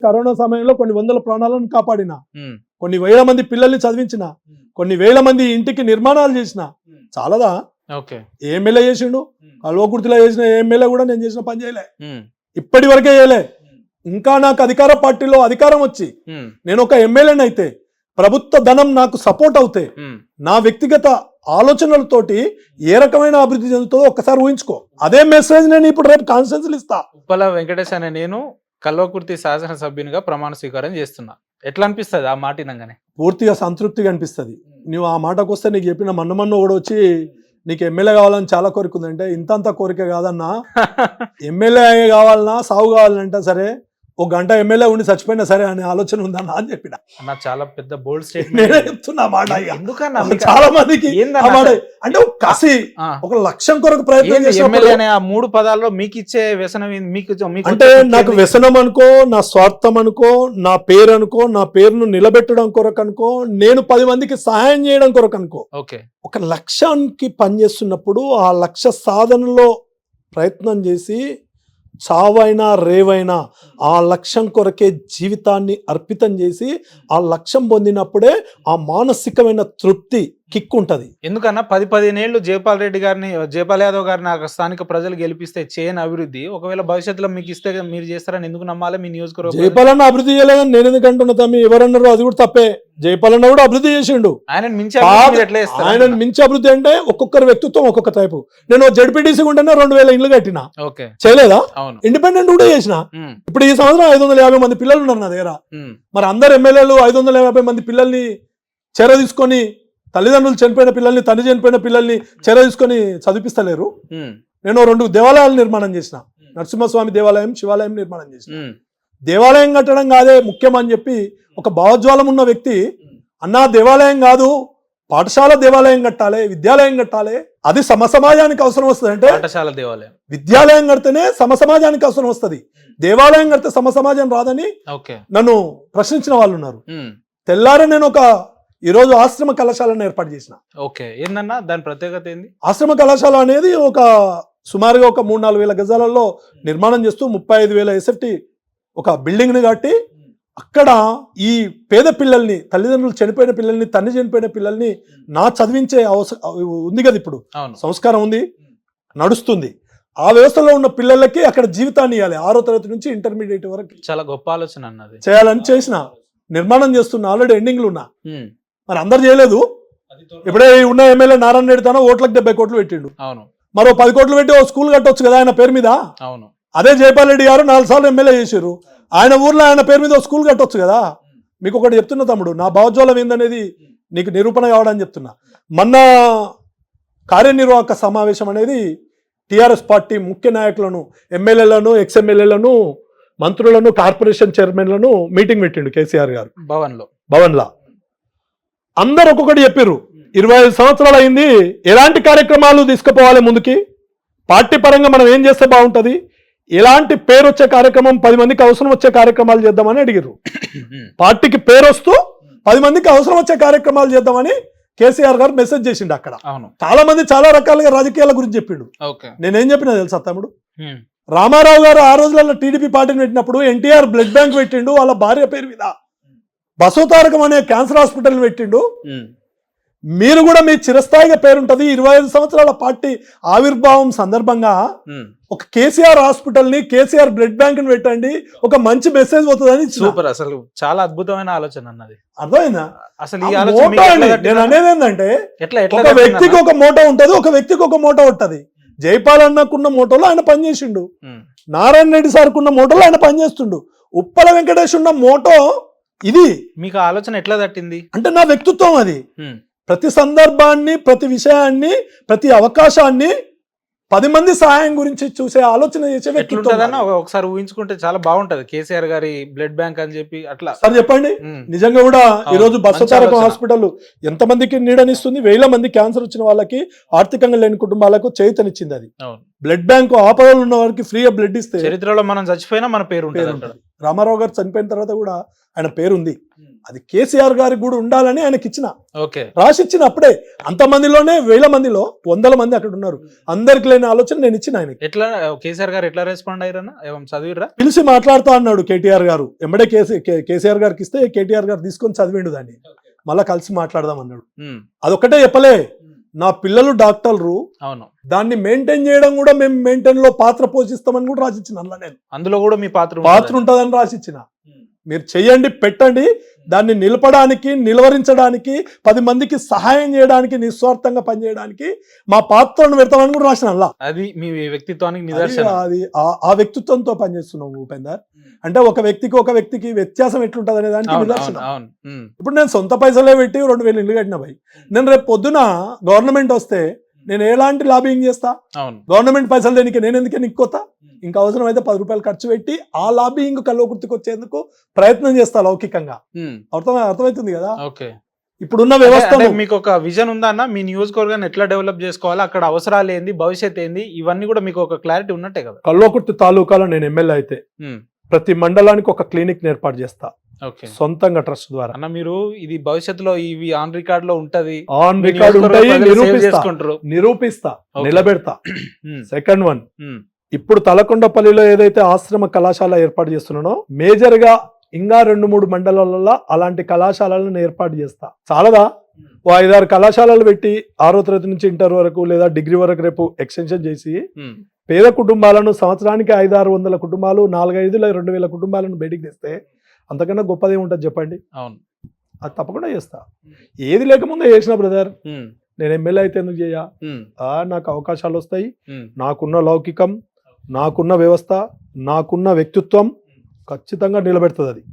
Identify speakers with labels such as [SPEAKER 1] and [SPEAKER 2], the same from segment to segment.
[SPEAKER 1] Corona సమయంలో కొన్ని వందల ప్రాణాలను కాపాడిన,
[SPEAKER 2] ఉమ్,
[SPEAKER 1] కొన్ని వేల మంది పిల్లల్ని చదివించిన, కొన్ని వేల మంది ఇంటికి నిర్మాణాలు చేసిన. చాలదా?
[SPEAKER 2] ఓకే.
[SPEAKER 1] ఏ ఎమ్మెల్యే చేసిండు? కల్వకుర్తిలో చేసిన ఏ ఎమ్మెల్యే కూడా నేను చేసిన పని చేయలే,
[SPEAKER 2] ఉమ్,
[SPEAKER 1] ఇప్పటి వరకే చేయలే. ఇంకా నాకు అధికార పార్టీలో అధికారం వచ్చి
[SPEAKER 2] ఉమ్,
[SPEAKER 1] నేను ఒక ఎమ్మెల్యేని అయితే, ప్రభుత్వ ధనం నాకు సపోర్ట్ అవుతే,
[SPEAKER 2] ఉమ్,
[SPEAKER 1] నా వ్యక్తిగత ఆలోచనలతోటి ఏ రకమైన అభివృద్ధి చెందుతుందో ఒక్కసారి ఊహించుకో. అదే మెసేజ్ నేను ఇప్పుడు రేపు కాన్ఫరెన్స్ ఇస్తా.
[SPEAKER 2] ఉప్పల వెంకటేష్ అనే నేను కల్వకుర్తి శాసనసభ్యునిగా ప్రమాణ స్వీకారం చేస్తున్నా. ఎట్లా అనిపిస్తుంది ఆ మాట వినంగానే?
[SPEAKER 1] పూర్తిగా సంతృప్తిగా అనిపిస్తుంది. నువ్వు ఆ మాటకు వస్తే నీకు చెప్పిన మన్న కూడా వచ్చి నీకు ఎమ్మెల్యే కావాలని చాలా కోరిక ఉందంటే, ఇంతంత కోరిక కాదన్నా, ఎమ్మెల్యే కావాలన్నా సాగు కావాలంటే సరే, ఒక గంట ఎమ్మెల్యే ఉండి చచ్చిపోయినా సరే అనే ఆలోచన ఉందన్నా అని చెప్పిన.
[SPEAKER 2] అన్న చాలా పెద్ద బోల్డ్
[SPEAKER 1] నేనే
[SPEAKER 2] స్టేట్మెంట్.
[SPEAKER 1] చెప్తున్నా ఆ మాట. ఇక
[SPEAKER 2] ఎందుకన్నా
[SPEAKER 1] చాలా మందికి
[SPEAKER 2] ఏందన్నా
[SPEAKER 1] ఆ మాట అంటే ఒక కసి, ఒక లక్ష్యం కొరకు ప్రయత్నం
[SPEAKER 2] ఎమ్మెల్యే
[SPEAKER 1] చేసినప్పుడు
[SPEAKER 2] అనే ఆ 3 పదాల్లో మీకు ఇచ్చే వ్యసనం ఏంది? మీకు
[SPEAKER 1] అంటే నాకు వ్యసనం అనుకో, నా స్వార్థం అనుకో, నా పేరు అనుకో, నా పేరును నిలబెట్టడం కొరకు అనుకో, నేను 10 మందికి సహాయం చేయడం కొరకు అనుకో.
[SPEAKER 2] ఓకే.
[SPEAKER 1] ఒక లక్ష్యానికి పనిచేస్తున్నప్పుడు ఆ లక్ష్య సాధనలో ప్రయత్నం చేసి చావైనా రేవైనా ఆ లక్ష్యం కొరకే జీవితాన్ని అర్పితం చేసి ఆ లక్ష్యం పొందినప్పుడే ఆ మానసికమైన తృప్తి, కిక్ ఉంటది.
[SPEAKER 2] ఎందుకన్నా 10-15 ఏళ్ళు జయపాల్ యాదవ్ గారిని ఆ స్థానిక ప్రజలు గెలిపిస్తే చేయని అభివృద్ధి ఒకవేళ భవిష్యత్తులో మీకు ఇస్తే మీరు చేస్తారని ఎందుకు నమ్మాలి? మీ నియోజకవర్గం
[SPEAKER 1] జయపాలన్న అభివృద్ధి చేయలేదని నేను ఎందుకు అంటున్నా తమ్మి? ఎవరన్నారు? అది కూడా తప్పే. జయపాలన్న కూడా అభివృద్ధి చేసిండు.
[SPEAKER 2] ఆయన మించి అభివృద్ధి మీరు ఎట్లా చేస్తారు?
[SPEAKER 1] ఆయన మించి అభివృద్ధి అంటే ఒక్కొక్కరి వ్యక్తిత్వం ఒక్కొక్క టైపు. నేను జడ్పీటీసీ ఉంటేనే 2000 ఇండ్లు కట్టినా,
[SPEAKER 2] ఓకే
[SPEAKER 1] చేయలేదా?
[SPEAKER 2] అవును.
[SPEAKER 1] ఇండిపెండెంట్ కూడా చేసిన.
[SPEAKER 2] ఉమ్,
[SPEAKER 1] ఇప్పుడు ఈ సంవత్సరం 550 మంది పిల్లలు ఉన్నారు నా దగ్గర.
[SPEAKER 2] ఉమ్,
[SPEAKER 1] మరి అందరు ఎమ్మెల్యేలు 550 మంది పిల్లల్ని చెర తీసుకొని, తల్లిదండ్రులు చనిపోయిన పిల్లల్ని, తండ్రి చనిపోయిన పిల్లల్ని చెర తీసుకొని చదివిస్తలేరు.
[SPEAKER 2] ఉమ్,
[SPEAKER 1] నేను 2 దేవాలయాలు నిర్మాణం చేసిన, నరసింహస్వామి దేవాలయం, శివాలయం నిర్మాణం చేసిన.
[SPEAKER 2] ఉమ్, దేవాలయం
[SPEAKER 1] దేవాలయం కట్టడం కాదే ముఖ్యం అని చెప్పి ఒక భావజ్వాలం ఉన్న వ్యక్తి, అన్నా దేవాలయం కాదు, పాఠశాల దేవాలయం కట్టాలి, విద్యాలయం కట్టాలి, అది సమాజానికి అవసరం వస్తుంది. అంటే
[SPEAKER 2] పాఠశాల దేవాలయం,
[SPEAKER 1] విద్యాలయం కడితేనే సమాజానికి అవసరం వస్తుంది, దేవాలయం కడితే సమాజం రాదని
[SPEAKER 2] ఓకే
[SPEAKER 1] నన్ను ప్రశ్నించిన వాళ్ళు ఉన్నారు.
[SPEAKER 2] ఉమ్,
[SPEAKER 1] తెల్లారే నేను ఈరోజు ఆశ్రమ కళాశాలను ఏర్పాటు చేసిన.
[SPEAKER 2] ఓకే. ఏందన్నా దాని ప్రత్యేకత ఏంది?
[SPEAKER 1] ఆశ్రమ కళాశాల అనేది సుమారుగా 3-4 వేల గజాలలో నిర్మాణం చేస్తూ 35,000 ఎస్ఎఫ్టీ ఒక బిల్డింగ్ ని కట్టి, అక్కడ ఈ పేద పిల్లల్ని, తల్లిదండ్రులు చనిపోయిన పిల్లల్ని, తండ్రి చనిపోయిన పిల్లల్ని నా చదివించే ఉంది కదా. ఇప్పుడు
[SPEAKER 2] అవును,
[SPEAKER 1] సంస్కారం ఉంది, నడుస్తుంది. ఆ వ్యవస్థలో ఉన్న పిల్లలకి అక్కడ జీవితాన్ని ఇవ్వాలి. 6వ తరగతి నుంచి ఇంటర్మీడియట్ వరకు
[SPEAKER 2] చాలా గొప్ప ఆలోచన అన్నది.
[SPEAKER 1] చేయాలని చేసిన, నిర్మాణం చేస్తున్నా, ఆల్రెడీ ఎండింగ్లు ఉన్నా.
[SPEAKER 2] ఉమ్,
[SPEAKER 1] మరి అందరు చేయలేదు. ఇప్పుడే ఉన్న ఎమ్మెల్యే నారాయణ రెడ్డి తన ఓట్లకు 70 కోట్లు పెట్టిండు.
[SPEAKER 2] అవును,
[SPEAKER 1] మరో 10 కోట్లు పెట్టి ఓ స్కూల్ కట్టొచ్చు కదా ఆయన పేరు మీద.
[SPEAKER 2] అవును.
[SPEAKER 1] అదే జయపాల్ రెడ్డి గారు 4 సార్లు ఎమ్మెల్యే చేశారు, ఆయన ఊర్లో ఆయన పేరు మీద ఓ స్కూల్ కట్టొచ్చు కదా. మీకు ఒకటి చెప్తున్నా తమ్ముడు, నా భావోజ్వలం ఏందనేది నీకు నిరూపణ కావడానికి చెప్తున్నా. మొన్న కార్యనిర్వాహక సమావేశం అనేది టిఆర్ఎస్ పార్టీ ముఖ్య నాయకులను, ఎమ్మెల్యేలను, ఎక్స్ఎమ్మెల్యేలను, మంత్రులను, కార్పొరేషన్ చైర్మన్లను మీటింగ్ పెట్టిండు కేసీఆర్ గారు భవన్లా. అందరు ఒక్కొక్కటి చెప్పారు. 25 సంవత్సరాలు అయింది, ఎలాంటి కార్యక్రమాలు తీసుకుపోవాలి ముందుకి, పార్టీ పరంగా మనం ఏం చేస్తే బాగుంటుంది, ఎలాంటి పేరు వచ్చే కార్యక్రమం, 10 మందికి అవసరం వచ్చే కార్యక్రమాలు చేద్దామని అడిగారు. పార్టీకి పేరు వస్తూ 10 మందికి అవసరం వచ్చే కార్యక్రమాలు చేద్దామని కేసీఆర్ గారు మెసేజ్ చేసిండు. అక్కడ చాలా మంది చాలా రకాలుగా రాజకీయాల గురించి చెప్పిండు. నేనేం చెప్పినా తెలుసా తమ్ముడు? రామారావు గారు ఆ రోజులలో టీడీపీ పార్టీని పెట్టినప్పుడు ఎన్టీఆర్ బ్లడ్ బ్యాంక్ పెట్టిండు, వాళ్ళ భార్య పేరు మీద బసవతారకం అనే క్యాన్సర్ హాస్పిటల్ పెట్టిండు. మీరు కూడా మీ చిరస్థాయిగా పేరుంటది. 25 సంవత్సరాల పార్టీ ఆవిర్భావం సందర్భంగా ఒక కేసీఆర్ హాస్పిటల్ ని, కేసీఆర్ బ్లడ్ బ్యాంక్ ని పెట్టండి, ఒక మంచి మెసేజ్ పోతుందని.
[SPEAKER 2] సూపర్, అసలు చాలా అద్భుతమైన ఆలోచన అన్నది.
[SPEAKER 1] అర్థమైందా?
[SPEAKER 2] అసలు
[SPEAKER 1] నేను అనేది ఏంటంటే, ఒక వ్యక్తికి ఒక మోటో ఉంటది, ఒక వ్యక్తికి ఒక మోటో ఉంటది. జైపాల్ అన్నకున్న మోటోలో ఆయన పనిచేసిండు, నారాయణ రెడ్డి సార్ కున్న మోటోలో ఆయన పనిచేస్తుండు, ఉప్పల వెంకటేష్ ఉన్న మోటో ఇది.
[SPEAKER 2] మీకు ఆలోచన ఎట్లా తట్టింది అంటే?
[SPEAKER 1] నా వ్యక్తిత్వం అది. ప్రతి సందర్భాన్ని, ప్రతి విషయాన్ని, ప్రతి అవకాశాన్ని 10 మంది సహాయం గురించి చూసే ఆలోచన చేసే వ్యక్తిత్వం.
[SPEAKER 2] ఒకసారి ఊహించుకుంటే చాలా బాగుంటది. కేసీఆర్ గారి బ్లడ్ బ్యాంక్ అని చెప్పి అట్లా.
[SPEAKER 1] సార్ చెప్పండి, నిజంగా కూడా ఈ రోజు బసవతారకం హాస్పిటల్ ఎంతమందికి నీడనిస్తుంది? 1000 మంది క్యాన్సర్ వచ్చిన వాళ్ళకి, ఆర్థికంగా లేని కుటుంబాలకు చేతనిచ్చింది. అది బ్లడ్ బ్యాంక్ ఆపదలు ఉన్న వారికి ఫ్రీగా బ్లడ్ ఇస్తే
[SPEAKER 2] చరిత్రలో మనం చచ్చిపోయినా మన పేరు ఉంటుంది.
[SPEAKER 1] రామారావు గారు చనిపోయిన తర్వాత కూడా ఆయన పేరు ఉంది. అది కేసీఆర్ గారికి కూడా ఉండాలని ఆయనకి ఇచ్చిన,
[SPEAKER 2] ఓకే,
[SPEAKER 1] రాసిచ్చిన. అప్పుడే అంతమందిలోనే 1000 మందిలో 100 మంది అక్కడ ఉన్నారు, అందరికి లేని ఆలోచన నేను ఇచ్చిన ఆయనకి.
[SPEAKER 2] ఎట్లా కేసీఆర్ గారు ఎట్లా రెస్పాండ్ అయ్యారన్న, ఏమన్నా చదివిరా?
[SPEAKER 1] పిలిచి మాట్లాడుతా అన్నాడు కేటీఆర్ గారు. ఎంబడే కేసీఆర్ గారికి ఇస్తే కేటీఆర్ గారు తీసుకొని చదివిండు దాన్ని, మళ్ళా కలిసి మాట్లాడదాం అన్నాడు. అదొక్కటే చెప్పలే, నా పిల్లలు డాక్టర్లు,
[SPEAKER 2] అవును,
[SPEAKER 1] దాన్ని మెయింటైన్ చేయడం కూడా మేము మెయింటైన్ లో పాత్ర పోషిస్తామని కూడా రాసిచ్చిన. అందులో నేను
[SPEAKER 2] అందులో కూడా మీ పాత్ర
[SPEAKER 1] ఉంటుందని రాసిచ్చిన. మీరు చెయ్యండి, పెట్టండి, దాన్ని నిలపడానికి, నిలవరించడానికి, 10 మందికి సహాయం చేయడానికి, నిస్వార్థంగా పనిచేయడానికి మా పాత్రను పెడతామని కూడా రాసిన. అలా
[SPEAKER 2] అది మీ వ్యక్తిత్వానికి నిదర్శనం.
[SPEAKER 1] అది ఆ వ్యక్తిత్వంతో పనిచేస్తున్నావు ఉపేందర్. అంటే ఒక వ్యక్తికి వ్యత్యాసం ఎట్లుంటది అనే దానికి నిదర్శనం. ఇప్పుడు నేను సొంత పైసలే పెట్టి 2000 ఇల్లు కట్టిన భయ్. నేను రేపు పొద్దున గవర్నమెంట్ వస్తే నేను ఎలాంటి లాబింగ్ చేస్తా? గవర్నమెంట్ పైసలు దేనికి, నేను ఎందుకే నిక్కోతా? ఇంకా అవసరం అయితే 10 రూపాయలు ఖర్చు పెట్టి ఆ లాబింగ్ కల్వకుర్తికి వచ్చేందుకు ప్రయత్నం చేస్తా లౌకికంగా. అర్థమవుతుంది కదా. ఇప్పుడున్న వ్యవస్థ
[SPEAKER 2] మీకు ఒక విజన్ ఉందా అన్న? మీ నియోజకవర్గాన్ని ఎట్లా డెవలప్ చేసుకోవాలి, అక్కడ అవసరాలు ఏంది, భవిష్యత్ ఏంది, ఇవన్నీ కూడా మీకు ఒక క్లారిటీ ఉన్నట్టే కదా.
[SPEAKER 1] కల్వకుర్తి తాలూకాలో నేను ఎమ్మెల్యే అయితే ప్రతి మండలానికి ఒక క్లినిక్ ఏర్పాటు చేస్తా సొంతంగా ట్రస్ట్ ద్వారా.
[SPEAKER 2] అన్న మీరు ఇది భవిష్యత్తులో ఇవి ఆన్ రికార్డ్ లో ఉంటది,
[SPEAKER 1] ఆన్ రికార్డ్ ఉంటాయి, నిరూపిస్తా, నిలబెడతా. సెకండ్ వన్, ఇప్పుడు తలకొండపల్లిలో ఏదైతే ఆశ్రమ కళాశాల ఏర్పాటు చేస్తున్నానో, మేజర్ గా ఇంకా 2-3 మండలాలలో అలాంటి కళాశాలను ఏర్పాటు చేస్తా. చాలదా? 5-6 కళాశాలలు పెట్టి 6వ తరగతి నుంచి ఇంటర్ వరకు లేదా డిగ్రీ వరకు రేపు ఎక్స్టెన్షన్ చేసి పేద కుటుంబాలను సంవత్సరానికి 500-600 కుటుంబాలు, 4-5-2000 కుటుంబాలను బయటికి తెస్తే అంతకన్నా గొప్పదే ఉంటుంది చెప్పండి.
[SPEAKER 2] అవును,
[SPEAKER 1] అది తప్పకుండా చేస్తా. ఏది లేకముందే చేసిన బ్రదర్. నేను ఎమ్మెల్యే అయితే ఎందుకు చేయ? నాకు అవకాశాలు వస్తాయి, నాకున్న లౌకికం, నాకున్న వ్యవస్థ, నాకున్న వ్యక్తిత్వం ఖచ్చితంగా నిలబెడుతుంది. అది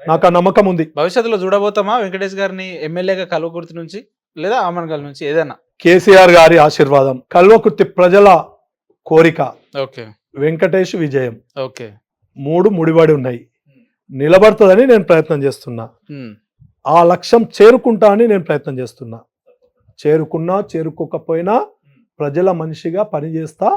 [SPEAKER 1] నాకు ఆ నమ్మకం ఉంది.
[SPEAKER 2] భవిష్యత్తులో చూడబోతామా వెంకటేష్ గారిని ఎమ్మెల్యేగా కల్వకుర్తి నుంచి లేదా ఆమన్గల్ నుంచి? ఏదైనా
[SPEAKER 1] కేసీఆర్ గారి ఆశీర్వాదం, కల్వకుర్తి ప్రజల కోరిక, వెంకటేష్ విజయం, 3 ముడిపడి ఉన్నాయి. నిలబడుతుందని నేను ప్రయత్నం చేస్తున్నా. ఆ లక్ష్యం చేరుకుంటా అని నేను ప్రయత్నం చేస్తున్నా. చేరుకున్నా చేరుకోకపోయినా ప్రజల మనిషిగా పనిచేస్తా,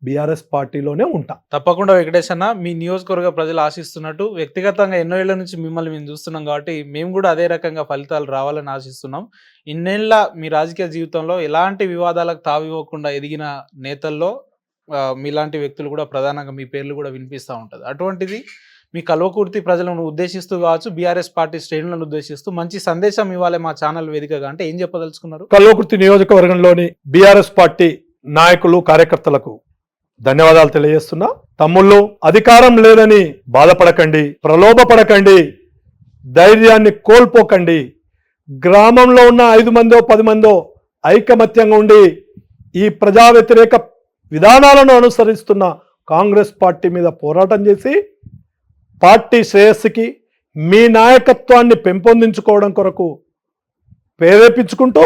[SPEAKER 1] బీఆర్ఎస్ పార్టీలోనే ఉంటా.
[SPEAKER 2] తప్పకుండా వెంకటేష్ అన్న, మీ నియోజకవర్గ ప్రజలు ఆశిస్తున్నట్టు వ్యక్తిగతంగా ఎన్నో ఏళ్ల నుంచి మిమ్మల్ని మేము చూస్తున్నాం కాబట్టి మేము కూడా అదే రకంగా ఫలితాలు రావాలని ఆశిస్తున్నాం. ఇన్నేళ్ల మీ రాజకీయ జీవితంలో ఎలాంటి వివాదాలకు తావివ్వకుండా ఎదిగిన నేతల్లో మీలాంటి వ్యక్తులు కూడా ప్రధానంగా మీ పేర్లు కూడా వినిపిస్తూ ఉంటుంది. అటువంటిది మీ కల్వకుర్తి ప్రజలను ఉద్దేశిస్తూ కావచ్చు, బీఆర్ఎస్ పార్టీ శ్రేణులను ఉద్దేశిస్తూ మంచి సందేశం ఇవ్వాలి మా ఛానల్ వేదికగా అంటే ఏం చెప్పదలుచుకున్నారు?
[SPEAKER 1] కల్వకుర్తి నియోజకవర్గంలోని బీఆర్ఎస్ పార్టీ నాయకులు, కార్యకర్తలకు ధన్యవాదాలు తెలియజేస్తున్నా. తమ్ముళ్ళు, అధికారం లేదని బాధపడకండి, ప్రలోభపడకండి, ధైర్యాన్ని కోల్పోకండి. గ్రామంలో ఉన్న 5 మందో 10 మందో ఐకమత్యంగా ఉండి ఈ ప్రజా వ్యతిరేక విధానాలను అనుసరిస్తున్న కాంగ్రెస్ పార్టీ మీద పోరాటం చేసి పార్టీ శ్రేయస్సుకి, మీ నాయకత్వాన్ని పెంపొందించుకోవడం కొరకు ప్రేరేపించుకుంటూ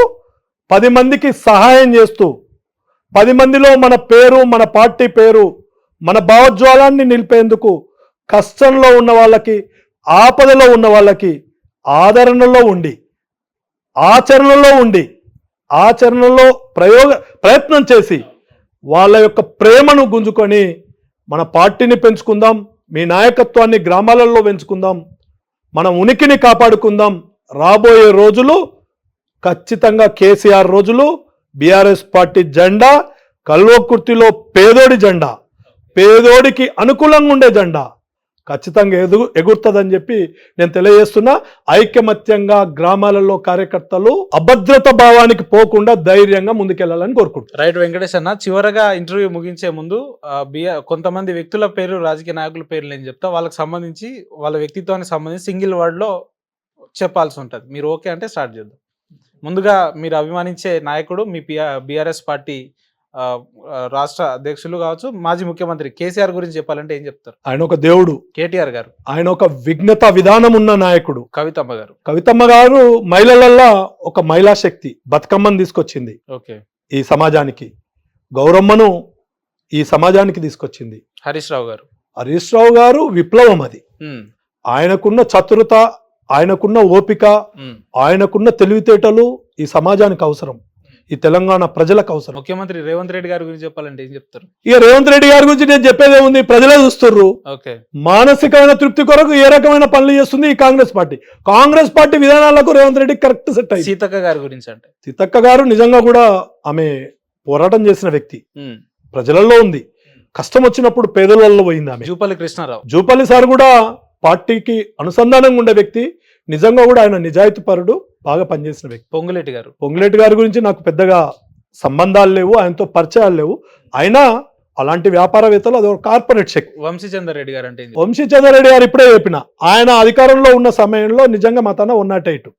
[SPEAKER 1] 10 మందికి సహాయం చేస్తూ, 10 మందిలో మన పేరు, మన పార్టీ పేరు, మన భావోజ్వాలాన్ని నిలిపేందుకు కష్టంలో ఉన్న వాళ్ళకి, ఆపదలో ఉన్న వాళ్ళకి ఆదరణలో ఉండి, ఆచరణలో ప్రయత్నం చేసి వాళ్ళ యొక్క ప్రేమను గుంజుకొని మన పార్టీని పెంచుకుందాం, మీ నాయకత్వాన్ని గ్రామాలలో పెంచుకుందాం, మన ఉనికిని కాపాడుకుందాం. రాబోయే రోజులు ఖచ్చితంగా కేసీఆర్ రోజులు. బీఆర్ఎస్ పార్టీ జెండా కల్వకుర్తిలో పేదోడి జెండా, పేదోడికి అనుకూలంగా ఉండే జెండా ఖచ్చితంగా ఎగురుతుందని చెప్పి నేను తెలియజేస్తున్నా. ఐకమత్యంగా గ్రామాలలో కార్యకర్తలు అభద్రత భావానికి పోకుండా ధైర్యంగా ముందుకెళ్లాలని కోరుకుంటున్నాను.
[SPEAKER 2] రైట్ వెంకటేష్ అన్న, చివరగా ఇంటర్వ్యూ ముగించే ముందు కొంతమంది వ్యక్తుల పేరు, రాజకీయ నాయకుల పేర్లు నేను చెప్తా, వాళ్ళకి సంబంధించి వాళ్ళ వ్యక్తిత్వానికి సంబంధించి సింగిల్ వర్డ్ లో చెప్పాల్సి ఉంటుంది. మీరు ఓకే అంటే స్టార్ట్ చేద్దాం. ముందుగా మీరు అభిమానించే నాయకుడు, మీ బీఆర్ఎస్ పార్టీ రాష్ట్ర అధ్యక్షులు కావచ్చు, మాజీ ముఖ్యమంత్రి కేసీఆర్ గురించి చెప్పాలంటే ఏం చెప్తారు?
[SPEAKER 1] ఆయన ఒక దేవుడు.
[SPEAKER 2] కేటీఆర్ గారు
[SPEAKER 1] ఆయన ఒక విఘ్నత విధానం ఉన్న నాయకుడు.
[SPEAKER 2] కవితమ్మ గారు
[SPEAKER 1] మహిళలల్లో ఒక మహిళా శక్తి, బతుకమ్మను తీసుకొచ్చింది ఈ సమాజానికి, గౌరమ్మను ఈ సమాజానికి తీసుకొచ్చింది.
[SPEAKER 2] హరీష్
[SPEAKER 1] రావు గారు విప్లవం. అది ఆయనకున్న చతురత, ఆయనకున్న ఓపిక, ఆయనకున్న తెలివితేటలు ఈ సమాజానికి అవసరం. ఈ తెలంగాణ ప్రజలకు అవసరం.
[SPEAKER 2] ముఖ్యమంత్రి రేవంత్ రెడ్డి గారి గురించి చెప్పాలంటే ఏం చెప్తారు?
[SPEAKER 1] ఇక రేవంత్ రెడ్డి గారి గురించి నేను చెప్పేదే ఉంది, ప్రజలే చూస్తుర్రు.
[SPEAKER 2] ఓకే,
[SPEAKER 1] మానసికమైన తృప్తి కొరకు ఏ రకమైన పనులు చేస్తుంది ఈ కాంగ్రెస్ పార్టీ. కాంగ్రెస్ పార్టీ విధానాలకు రేవంత్ రెడ్డి కరెక్ట్ సెట్ అయింది.
[SPEAKER 2] సీతక్క గారి గురించి అంటే
[SPEAKER 1] సీతక్క గారు నిజంగా కూడా ఆమె పోరాటం చేసిన వ్యక్తి, ప్రజలలో ఉంది. కష్టం వచ్చినప్పుడు పేదలలో పోయింది ఆమె.
[SPEAKER 2] జూపల్లి కృష్ణారావు,
[SPEAKER 1] జూపల్లి సార్ కూడా పార్టీకి అనుసంధానంగా ఉండే వ్యక్తి, నిజంగా కూడా ఆయన నిజాయితీపరుడు, బాగా పనిచేసిన వ్యక్తి.
[SPEAKER 2] పొంగులేటి గారు,
[SPEAKER 1] పొంగులేటి గారి గురించి నాకు పెద్దగా సంబంధాలు లేవు, ఆయనతో పరిచయాలు లేవు. అయినా అలాంటి వ్యాపారవేత్తలు అది ఒక కార్పొరేట్ శక్తి.
[SPEAKER 2] వంశీచందర్ రెడ్డి గారు అంటే
[SPEAKER 1] వంశీచంద్ర రెడ్డి గారు ఇప్పుడే చెప్పిన, ఆయన అధికారంలో ఉన్న సమయంలో నిజంగా మా తన ఉన్నట్టు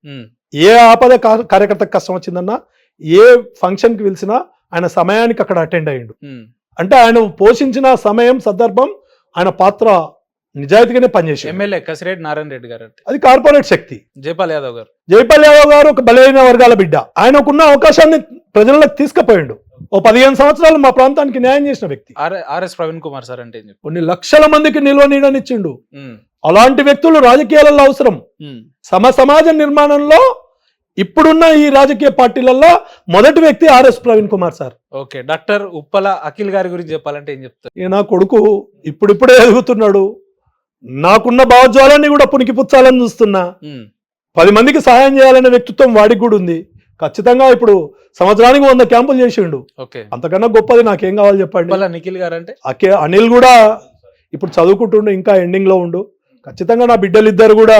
[SPEAKER 1] ఏ ఆపద కార్యకర్తకు కష్టం వచ్చిందన్నా, ఏ ఫంక్షన్ కి పిలిచినా ఆయన సమయానికి అక్కడ అటెండ్ అయ్యిండు. అంటే ఆయన పోషించిన సమయం, సందర్భం, ఆయన పాత్ర నిజాయితీగానే పనిచేసి.
[SPEAKER 2] ఎమ్మెల్యే కసిరెడ్డి నారాయణ రెడ్డి గారు అంటే
[SPEAKER 1] అది కార్పొరేట్ శక్తి.
[SPEAKER 2] జైపాల్ యాదవ్ గారు,
[SPEAKER 1] జైపాల్ యాదవ్ గారు ఒక బలహీన వర్గాల బిడ్డ. ఆయనకున్న అవకాశాన్ని ప్రజలకు తీసుకుపోయిండు. ఓ 15 సంవత్సరాలు మా ప్రాంతానికి న్యాయం చేసిన వ్యక్తి.
[SPEAKER 2] ఆర్ఎస్ ప్రవీణ్ కుమార్ సార్ అంటే
[SPEAKER 1] కొన్ని లక్షల మందికి నిల్వ నీడనిచ్చిండు. అలాంటి వ్యక్తులు రాజకీయాలలో అవసరం. సమాజ నిర్మాణంలో ఇప్పుడున్న ఈ రాజకీయ పార్టీలలో మొదటి వ్యక్తి RS Praveen Kumar sir.
[SPEAKER 2] Okay, doctor Uppala Akhil గారి గురించి చెప్పాలంటే ఏం చెప్తారు?
[SPEAKER 1] నా కొడుకు ఇప్పుడిప్పుడే ఎదుగుతున్నాడు. నాకున్న భావోజ్వాలాన్ని కూడా పుణికిపుచ్చాలని చూస్తున్నా. 10 మందికి సహాయం చేయాలనే వ్యక్తిత్వం వాడికి కూడా ఉంది. ఖచ్చితంగా ఇప్పుడు సంవత్సరానికి 100 క్యాంపులు చేసిండు. అంతకన్నా గొప్పది నాకేం కావాలి చెప్పండి.
[SPEAKER 2] నిఖిల్ గారు అంటే
[SPEAKER 1] అనిల్ కూడా ఇప్పుడు చదువుకుంటుండు, ఇంకా ఎండింగ్ లో ఉండు. ఖచ్చితంగా నా బిడ్డలిద్దరు కూడా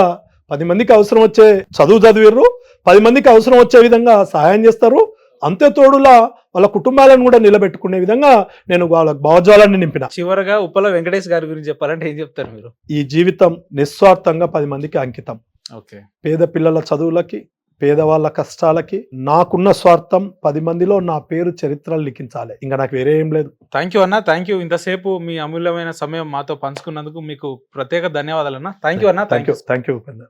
[SPEAKER 1] 10 మందికి అవసరం వచ్చే చదివిర్రు, 10 మందికి అవసరం వచ్చే విధంగా సహాయం చేస్తారు. అంతే తోడులా వాళ్ళ కుటుంబాలను కూడా నిలబెట్టుకునే విధంగా నేను వాళ్ళ భావజాలాన్ని నింపిన.
[SPEAKER 2] చివరగా ఉప్పల వెంకటేష్ గారి గురించి చెప్పాలంటే ఏం చెప్తారు మీరు?
[SPEAKER 1] ఈ జీవితం నిస్వార్థంగా 10 మందికి అంకితం. పేద పిల్లల చదువులకి, పేదవాళ్ళ కష్టాలకి నాకున్న స్వార్థం 10 మందిలో నా పేరు చరిత్రలు లిఖించాలి. ఇంకా నాకు వేరే ఏం లేదు.
[SPEAKER 2] థ్యాంక్ యూ అన్న, థ్యాంక్ యూ. ఇంతసేపు మీ అమూల్యమైన సమయం మాతో పంచుకున్నందుకు మీకు ప్రత్యేక ధన్యవాదాలు అన్న. థ్యాంక్ యూ అన్న.
[SPEAKER 1] Thank you.